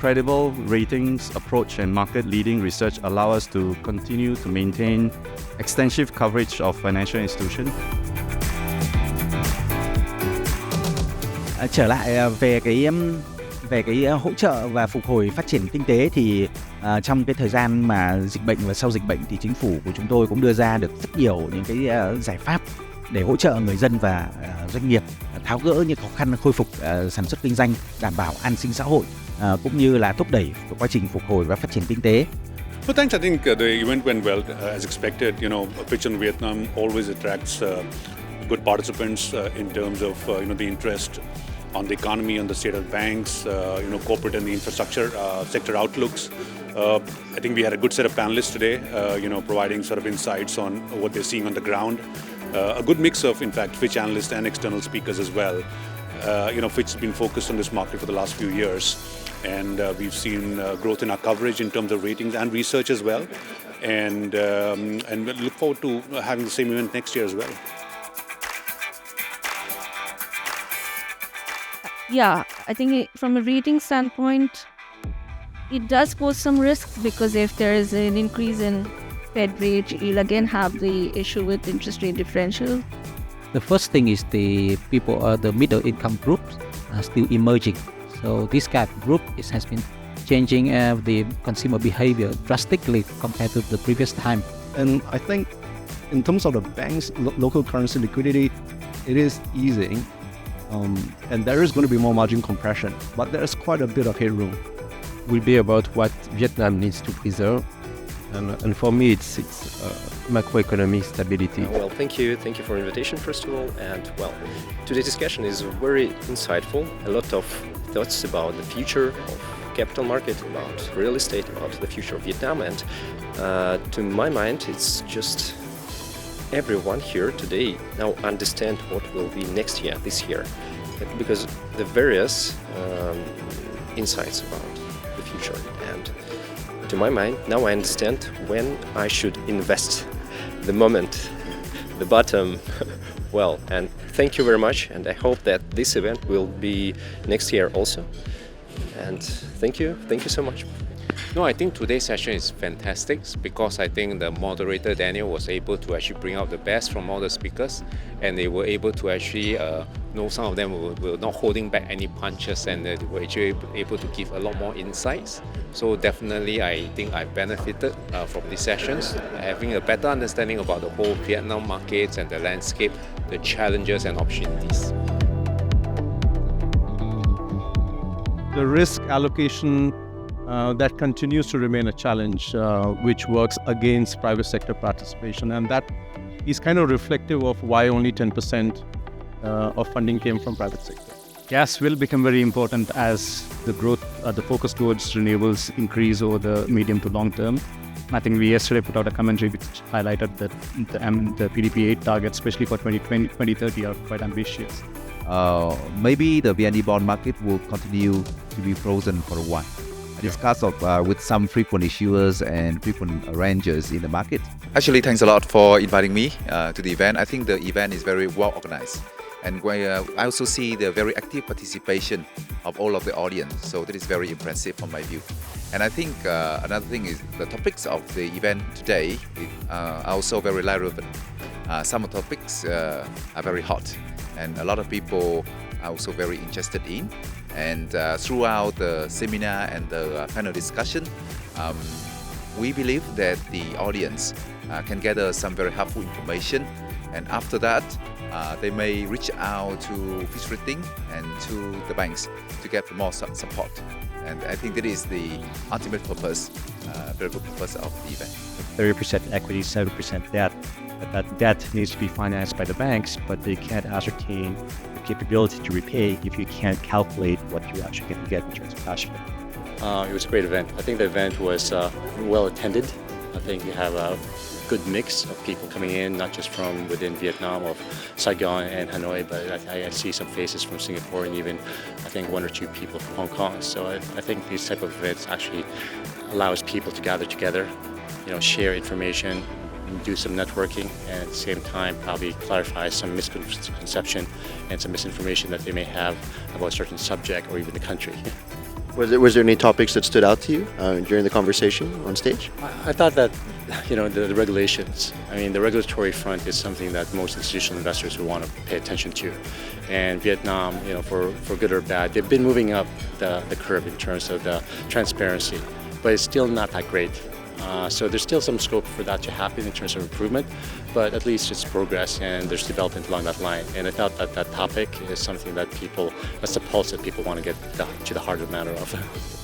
credible ratings approach and market-leading research allow us to continue to maintain extensive coverage of financial institutions. Trở lại về cái hỗ trợ và phục hồi phát triển kinh tế thì trong cái thời gian mà dịch bệnh và sau dịch bệnh thì chính phủ của chúng tôi cũng đưa ra được rất nhiều những cái giải pháp để hỗ trợ người dân và doanh nghiệp tháo gỡ những khó khăn khôi phục sản xuất kinh doanh, đảm bảo an sinh xã hội cũng như là thúc đẩy quá trình phục hồi và phát triển kinh tế. Well, thanks. I think the event went well as expected. Fitch on Vietnam always attracts good participants in terms of the interest on the economy, on the state of banks, corporate and the infrastructure sector outlooks. I think we had a good set of panelists today, providing sort of insights on what they're seeing on the ground. A good mix of, in fact, Fitch analysts and external speakers as well. Fitch has been focused on this market for the last few years, and we've seen growth in our coverage in terms of ratings and research as well. And we look forward to having the same event next year as well. Yeah, I think from a rating standpoint, it does pose some risks because if there is an increase in Fed rate, you'll again have the issue with interest rate differential. The first thing is the people, the middle income groups are still emerging. So this kind of group has been changing the consumer behavior drastically compared to the previous time. And I think in terms of the bank's local currency liquidity, it is easing. And there is going to be more margin compression, but there's quite a bit of headroom. Will be about what Vietnam needs to preserve, and for me, it's macroeconomic stability. Well, thank you for the invitation, first of all, and well, today's discussion is very insightful. A lot of thoughts about the future of capital market, about real estate, about the future of Vietnam, and to my mind, it's just everyone here today now understand what will be next year, this year, because the various insights about the future. And to my mind, now I understand when I should invest, the moment, the bottom. Well, and thank you very much, and I hope that this event will be next year also. And thank you so much. No, I think today's session is fantastic because I think the moderator Daniel was able to actually bring out the best from all the speakers, and they were able to actually some of them were not holding back any punches, and they were actually able to give a lot more insights. So definitely I think I benefited from these sessions, having a better understanding about the whole Vietnam markets and the landscape, the challenges and opportunities. The risk allocation that continues to remain a challenge, which works against private sector participation, and that is kind of reflective of why only 10% of funding came from private sector. Gas will become very important as the growth, the focus towards renewables increase over the medium to long term. I think we yesterday put out a commentary which highlighted that the PDP-8 targets, especially for 2020, 2030, are quite ambitious. Maybe the VND bond market will continue to be frozen for a while. I discussed with some frequent issuers and frequent arrangers in the market. Actually, thanks a lot for inviting me to the event. I think the event is very well organized. And I also see the very active participation of all of the audience. So that is very impressive from my view. And I think another thing is the topics of the event today are also very relevant. Some of the topics are very hot, and a lot of people are also very interested in. And throughout the seminar and the panel discussion, we believe that the audience can gather some very helpful information. And after that, they may reach out to Fitch Ratings and to the banks to get more support. And I think that is the ultimate purpose, very good purpose of the event. 30% equity, 7% debt. That debt needs to be financed by the banks, but they can't ascertain the capability to repay if you can't calculate what you're actually going to get in terms of cash flow. It was a great event. I think the event was well attended. I think we have a good mix of people coming in, not just from within Vietnam, of Saigon and Hanoi, but I see some faces from Singapore and even I think one or two people from Hong Kong. So I think these type of events actually allows people to gather together, share information, do some networking, and at the same time probably clarify some misconception and some misinformation that they may have about a certain subject or even the country. Was there any topics that stood out to you during the conversation on stage? I thought that, the regulations, the regulatory front is something that most institutional investors would want to pay attention to. And Vietnam, for good or bad, they've been moving up the curve in terms of the transparency, but it's still not that great. So there's still some scope for that to happen in terms of improvement, but at least it's progress and there's development along that line. And I thought that that topic is something that that's the pulse that people want to get to the heart of the matter of.